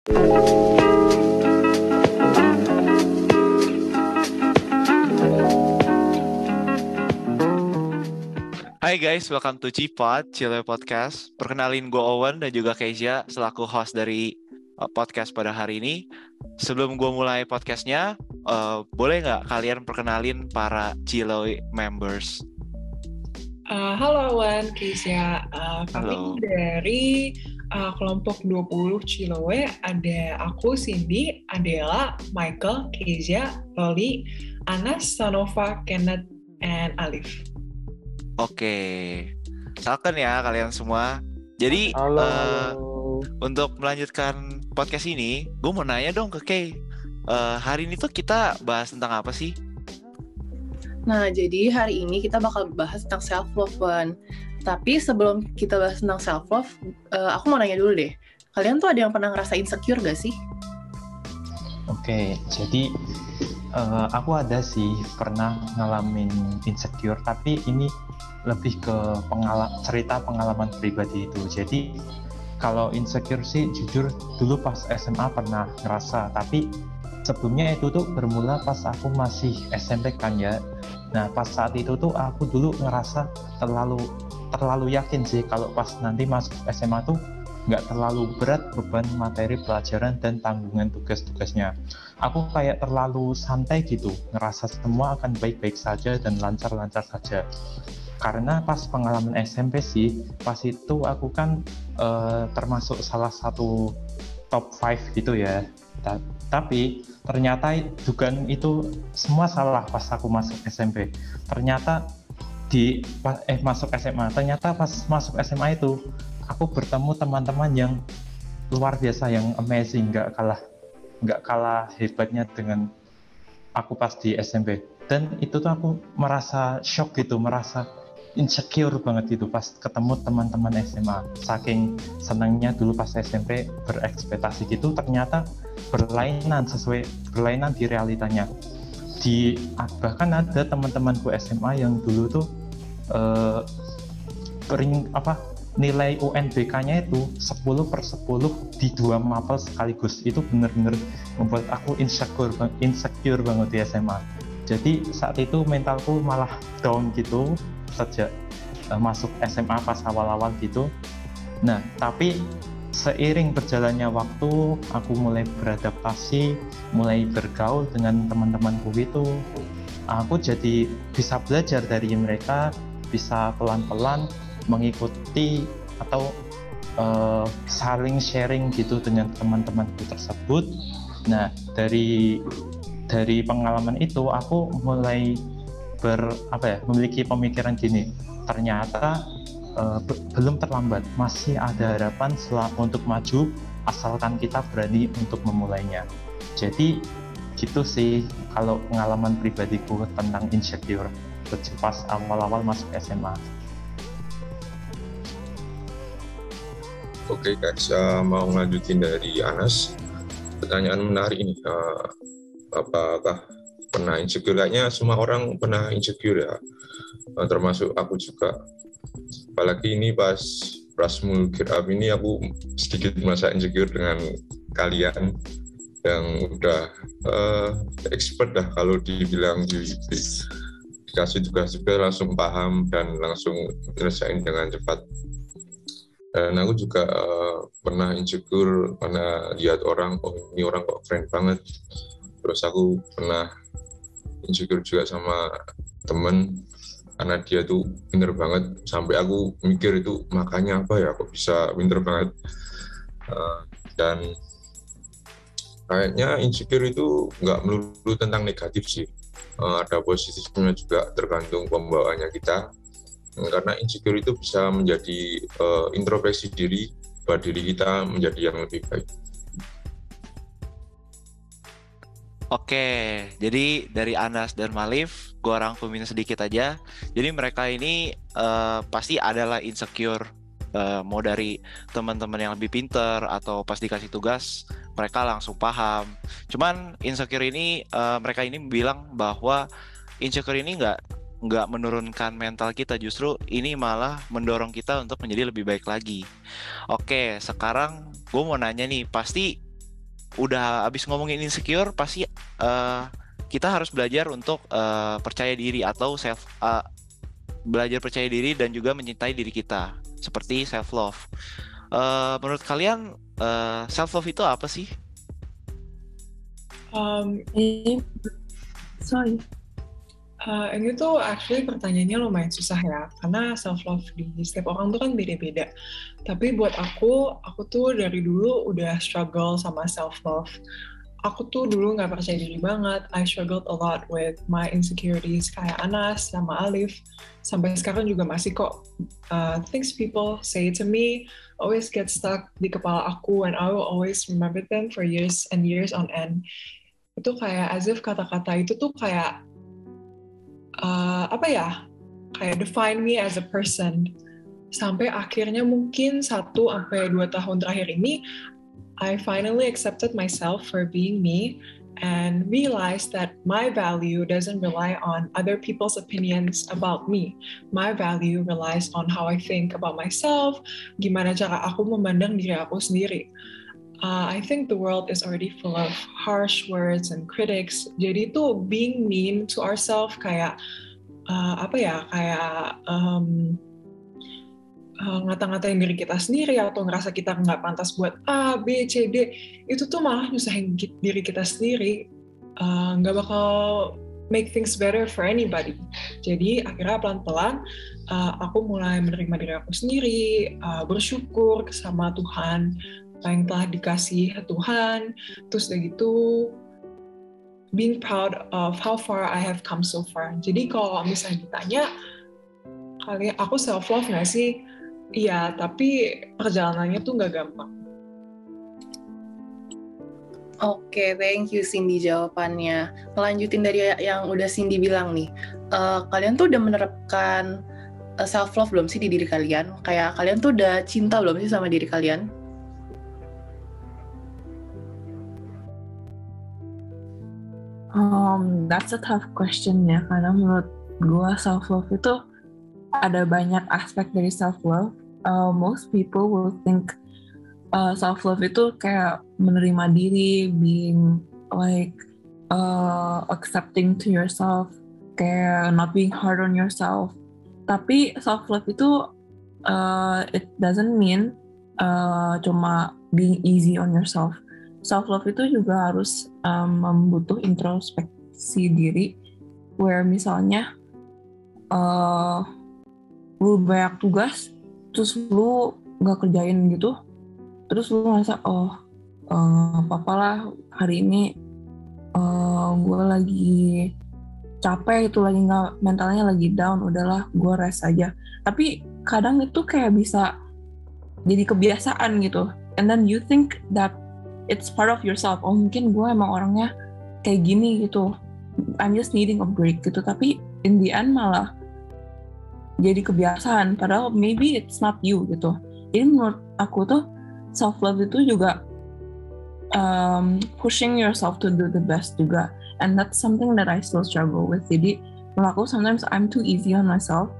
Hai guys, welcome to Cipod, Cile Podcast. Perkenalin gue Owen dan juga Kezia selaku host dari podcast pada hari ini. Sebelum gue mulai podcastnya, boleh nggak kalian perkenalin para Cile members? Halo Owen, Kezia. Halo. Kami dari kelompok 20 Cilowe. Ada aku, Cindy, Adela, Michael, Kezia, Loli, Anas, Sanova, Kenneth, and Alif. Oke, silakan ya kalian semua. Jadi untuk melanjutkan podcast ini, gue mau nanya dong ke Kay. Hari ini tuh kita bahas tentang apa sih? Nah, jadi hari ini kita bakal bahas tentang self-love, Wan. Tapi sebelum kita bahas tentang self-love, aku mau nanya dulu deh. Kalian tuh ada yang pernah ngerasa insecure gak sih? Oke, jadi aku ada sih pernah ngalamin insecure, tapi ini lebih ke cerita pengalaman pribadi itu. Jadi kalau insecure sih jujur dulu pas SMA pernah ngerasa, tapi sebelumnya itu tuh bermula pas aku masih SMP kan ya. Nah pas saat itu tuh aku dulu ngerasa terlalu yakin sih kalau pas nanti masuk SMA tuh nggak terlalu berat beban materi pelajaran dan tanggungan tugas-tugasnya. Aku kayak terlalu santai gitu, ngerasa semua akan baik-baik saja dan lancar-lancar saja. Karena pas pengalaman SMP sih, pas itu aku kan termasuk salah satu top 5 gitu ya. Tapi ternyata dugaan itu semua salah pas aku masuk SMP. Ternyata masuk SMA, ternyata pas masuk SMA itu aku bertemu teman-teman yang luar biasa, yang amazing, nggak kalah hebatnya dengan aku pas di SMP. Dan itu tuh aku merasa shock gitu, merasa insecure banget gitu pas ketemu teman-teman SMA. Saking senangnya dulu pas SMP berekspektasi gitu, ternyata berlainan di realitanya. Bahkan ada teman-temanku SMA yang dulu tuh nilai UNBK-nya itu 10/10 di 2 mapel sekaligus. Itu benar-benar membuat aku insecure banget di SMA. Jadi saat itu mentalku malah down gitu sejak masuk SMA pas awal-awal gitu. Nah, tapi seiring berjalannya waktu, aku mulai beradaptasi, mulai bergaul dengan teman-temanku itu. Aku jadi bisa belajar dari mereka, bisa pelan-pelan mengikuti atau saling sharing gitu dengan teman-temanku tersebut. Nah, dari pengalaman itu aku mulai memiliki pemikiran gini, ternyata belum terlambat, masih ada harapan untuk maju asalkan kita berani untuk memulainya. Jadi gitu sih kalau pengalaman pribadiku tentang insecure pas awal-awal masuk SMA. Oke guys, mau ngelanjutin dari Anas. Pertanyaan menarik ini, apakah pernah insecure? Kayaknya semua orang pernah insecure ya, termasuk aku juga. Apalagi ini pas Prasmul Gear Up ini aku sedikit merasa insecure dengan kalian yang udah expert lah kalau dibilang dikasih tugas juga langsung paham dan langsung menyelesaikan dengan cepat. Dan aku juga pernah insecure karena lihat orang, oh ini orang kok keren banget. Terus aku pernah insecure juga sama temen karena dia tuh pinter banget, sampai aku mikir itu makanya apa ya kok bisa pinter banget. Dan kayaknya insecure itu nggak melulu tentang negatif sih, ada positifnya juga, tergantung pembawaannya kita. Karena insecure itu bisa menjadi introspeksi diri buat diri kita menjadi yang lebih baik. Oke, jadi dari Anas dan Malif, gue rangkumin sedikit aja. Jadi mereka ini pasti adalah insecure, mau dari teman-teman yang lebih pinter atau pas dikasih tugas mereka langsung paham. Cuman insecure ini mereka ini bilang bahwa insecure ini nggak menurunkan mental kita, justru ini malah mendorong kita untuk menjadi lebih baik lagi. Oke, sekarang gue mau nanya nih, pasti udah abis ngomongin insecure, pasti kita harus belajar untuk percaya diri atau belajar percaya diri dan juga mencintai diri kita, seperti self love. Menurut kalian self love itu apa sih? Ini tuh actually pertanyaannya lumayan susah ya, karena self love di setiap orang tuh kan beda-beda. Tapi buat aku tuh dari dulu udah struggle sama self love. Aku tuh dulu nggak percaya diri banget. I struggled a lot with my insecurities kayak Anas sama Alif. Sampai sekarang juga masih kok. Things people say to me always get stuck di kepala aku, and I will always remember them for years and years on end. Itu kayak as if kata-kata itu tuh kayak kayak define me as a person. Sampai akhirnya mungkin 1-2 tahun terakhir ini, I finally accepted myself for being me and realized that my value doesn't rely on other people's opinions about me. My value relies on how I think about myself, gimana cara aku memandang diri aku sendiri. I think the world is already full of harsh words and critics. Jadi tuh being mean to ourselves kayak ngata-ngatain diri kita sendiri atau ngerasa kita nggak pantas buat A, B, C, D, itu tuh malah nyusahin diri kita sendiri, nggak bakal make things better for anybody. Jadi akhirnya pelan-pelan aku mulai menerima diri aku sendiri, bersyukur sama Tuhan yang telah dikasih Tuhan, terus udah gitu being proud of how far I have come so far. Jadi kalau misalnya ditanya, aku self love nggak sih? Iya, tapi perjalanannya tuh nggak gampang. Oke, thank you Cindy jawabannya. Melanjutin dari yang udah Cindy bilang nih, kalian tuh udah menerapkan self love belum sih di diri kalian? Kayak kalian tuh udah cinta belum sih sama diri kalian? That's a tough question ya, karena menurut gue self love itu ada banyak aspek dari self love. Most people will think self love itu kayak menerima diri, being like accepting to yourself, kayak not being hard on yourself. Tapi self love itu it doesn't mean cuma being easy on yourself. Self love itu juga harus membutuh introspeksi diri, where misalnya lu banyak tugas, terus lu nggak kerjain gitu, terus lu ngerasa apa-apa lah hari ini gue lagi capek, itu lagi nggak, mentalnya lagi down, udahlah gue rest aja. Tapi kadang itu kayak bisa jadi kebiasaan gitu, and then you think that it's part of yourself. Oh mungkin gue emang orangnya kayak gini gitu, I'm just needing a break gitu. Tapi in the end malah jadi kebiasaan, padahal maybe it's not you gitu. Jadi menurut aku tuh self love itu juga pushing yourself to do the best juga, and that's something that I still struggle with. Jadi menurut aku sometimes I'm too easy on myself,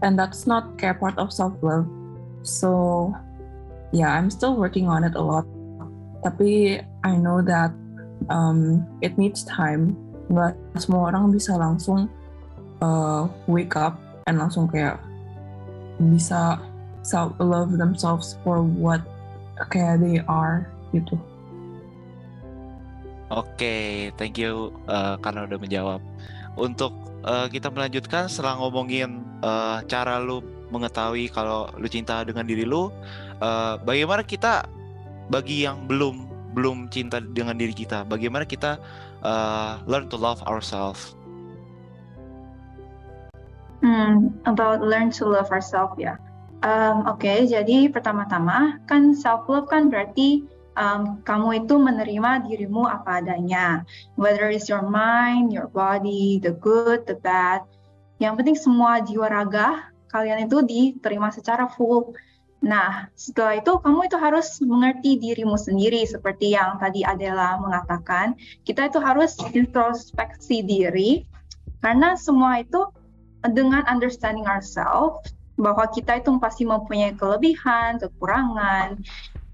and that's not kayak part of self love. So yeah, I'm still working on it a lot. Tapi I know that it needs time. Nggak semua orang bisa langsung wake up and langsung kayak bisa self-love themselves for what kayak they are gitu. Oke, thank you karena udah menjawab. Untuk kita melanjutkan setelah ngomongin cara lu mengetahui kalau lu cinta dengan diri lu, bagaimana kita bagi yang belum cinta dengan diri kita, bagaimana kita learn to love ourselves? About learn to love ourselves ya. Oke, jadi pertama-tama kan self love kan berarti kamu itu menerima dirimu apa adanya, whether it's your mind, your body, the good, the bad. Yang penting semua jiwa raga kalian itu diterima secara full. Nah, setelah itu kamu itu harus mengerti dirimu sendiri, seperti yang tadi Adela mengatakan. Kita itu harus introspeksi diri, karena semua itu dengan understanding ourselves, bahwa kita itu pasti mempunyai kelebihan, kekurangan.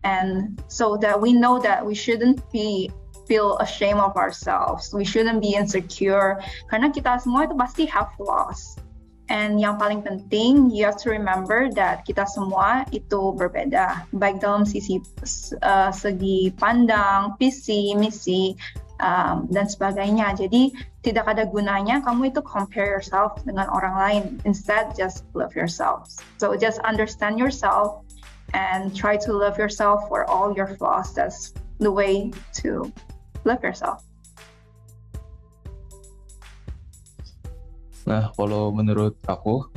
and so that we know that we shouldn't feel ashamed of ourselves, we shouldn't be insecure, karena kita semua itu pasti have flaws. And yang paling penting, you have to remember that kita semua itu berbeda, baik dalam segi pandang, visi, misi, dan sebagainya. Jadi tidak ada gunanya kamu itu compare yourself dengan orang lain. Instead, just love yourself. So just understand yourself and try to love yourself for all your flaws. That's the way to love yourself. Nah, kalau menurut aku,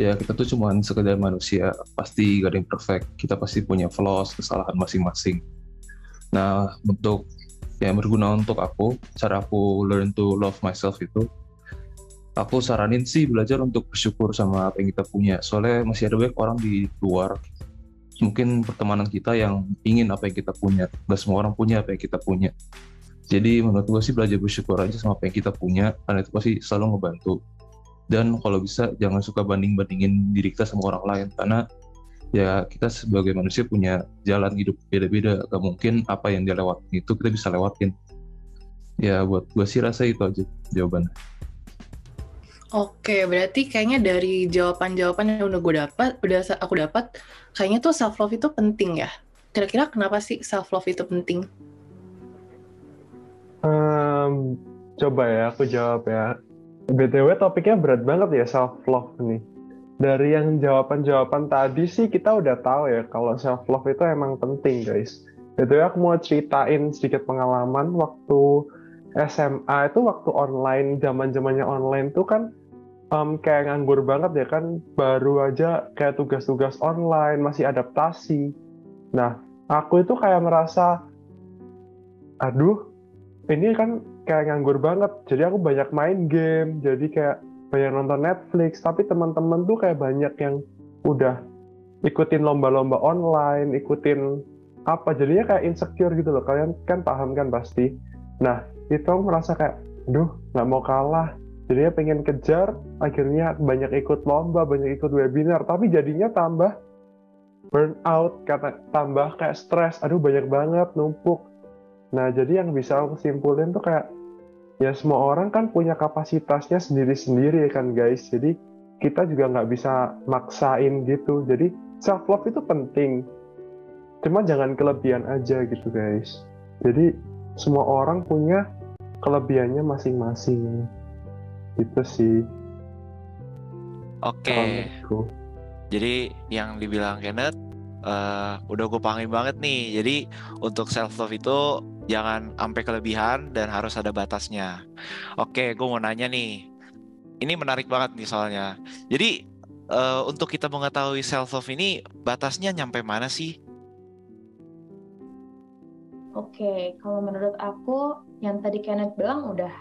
ya kita tuh cuma sekedar manusia, pasti gak ada yang perfect. Kita pasti punya flaws, kesalahan masing-masing. Nah, untuk yang berguna untuk aku, cara aku learn to love myself itu, aku saranin sih belajar untuk bersyukur sama apa yang kita punya. Soalnya masih ada banyak orang di luar, mungkin pertemanan kita yang ingin apa yang kita punya. Gak semua orang punya apa yang kita punya. Jadi menurut gue sih belajar bersyukur aja sama apa yang kita punya, karena itu pasti selalu ngebantu. Dan kalau bisa jangan suka banding-bandingin diri kita sama orang lain, karena ya kita sebagai manusia punya jalan hidup beda-beda, gak mungkin apa yang dia lewatin itu kita bisa lewatin. Ya buat gue sih rasa itu aja jawabannya. Oke, berarti kayaknya dari jawaban-jawaban yang udah aku dapat, kayaknya tuh self love itu penting ya. Kira-kira kenapa sih self love itu penting? Coba ya aku jawab ya. BTW topiknya berat banget ya, self love nih. Dari yang jawaban-jawaban tadi sih kita udah tahu ya kalau self love itu emang penting, guys. BTW aku mau ceritain sedikit pengalaman waktu SMA itu, waktu online, zaman-zamannya online tuh kan kayak nganggur banget ya kan, baru aja kayak tugas-tugas online, masih adaptasi. Nah, aku itu kayak merasa, aduh, ini kan kayak nganggur banget, jadi aku banyak main game, jadi kayak banyak nonton Netflix, tapi teman-teman tuh kayak banyak yang udah ikutin lomba-lomba online, ikutin apa, jadinya kayak insecure gitu loh, kalian kan paham kan pasti. Nah, itu aku merasa kayak, aduh, nggak mau kalah, jadinya pengen kejar, akhirnya banyak ikut lomba, banyak ikut webinar, tapi jadinya tambah burnout, tambah kayak stres, aduh banyak banget, numpuk. Nah, jadi yang bisa aku simpulin tuh kayak, ya semua orang kan punya kapasitasnya sendiri-sendiri kan guys, jadi kita juga nggak bisa maksain gitu. Jadi self love itu penting, cuma jangan kelebihan aja gitu guys. Jadi semua orang punya kelebihannya masing-masing gitu sih. Oke. Jadi yang dibilang Kenneth udah gue pahamin banget nih. Jadi untuk self love itu jangan sampai kelebihan dan harus ada batasnya. Oke, gue mau nanya nih. Ini menarik banget nih soalnya. Jadi untuk kita mengetahui self love ini batasnya nyampe mana sih? Oke, kalau menurut aku yang tadi Kenneth bilang udah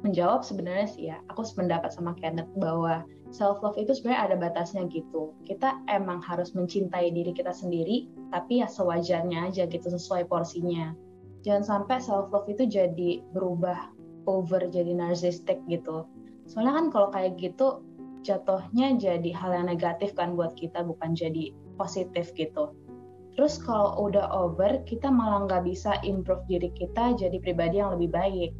menjawab sebenarnya sih ya. Aku sependapat sama Kenneth bahwa self love itu sebenarnya ada batasnya gitu. Kita emang harus mencintai diri kita sendiri, tapi ya sewajarnya aja gitu, sesuai porsinya. Jangan sampai self love itu jadi berubah over jadi narcissistic gitu. Soalnya kan kalau kayak gitu jatuhnya jadi hal yang negatif kan buat kita, bukan jadi positif gitu. Terus kalau udah over, kita malah nggak bisa improve diri kita jadi pribadi yang lebih baik.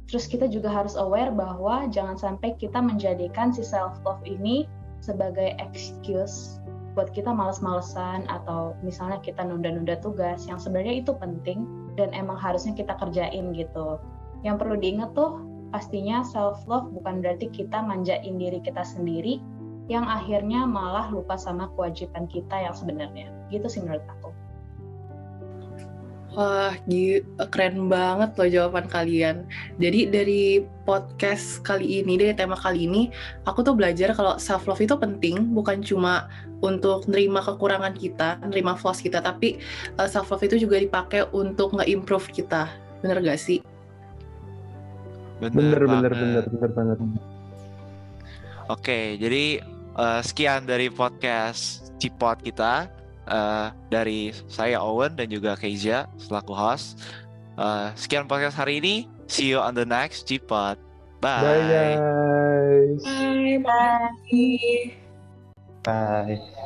Terus kita juga harus aware bahwa jangan sampai kita menjadikan si self love ini sebagai excuse buat kita malas-malesan atau misalnya kita nunda-nunda tugas yang sebenarnya itu penting dan emang harusnya kita kerjain gitu. Yang perlu diingat tuh pastinya self love bukan berarti kita manjain diri kita sendiri yang akhirnya malah lupa sama kewajiban kita yang sebenarnya. Gitu sih menurut aku. Wah, keren banget loh jawaban kalian. Jadi dari podcast kali ini, dari tema kali ini, aku tuh belajar kalau self love itu penting, bukan cuma untuk nerima kekurangan kita, nerima flaws kita, tapi self love itu juga dipakai untuk nge-improve kita. Bener gak sih? Bener banget. Oke, jadi sekian dari podcast Cipot kita. Dari saya Owen dan juga Kezia selaku host. Sekian podcast hari ini. See you on the next Cipot. Bye. Bye guys. Bye. Bye.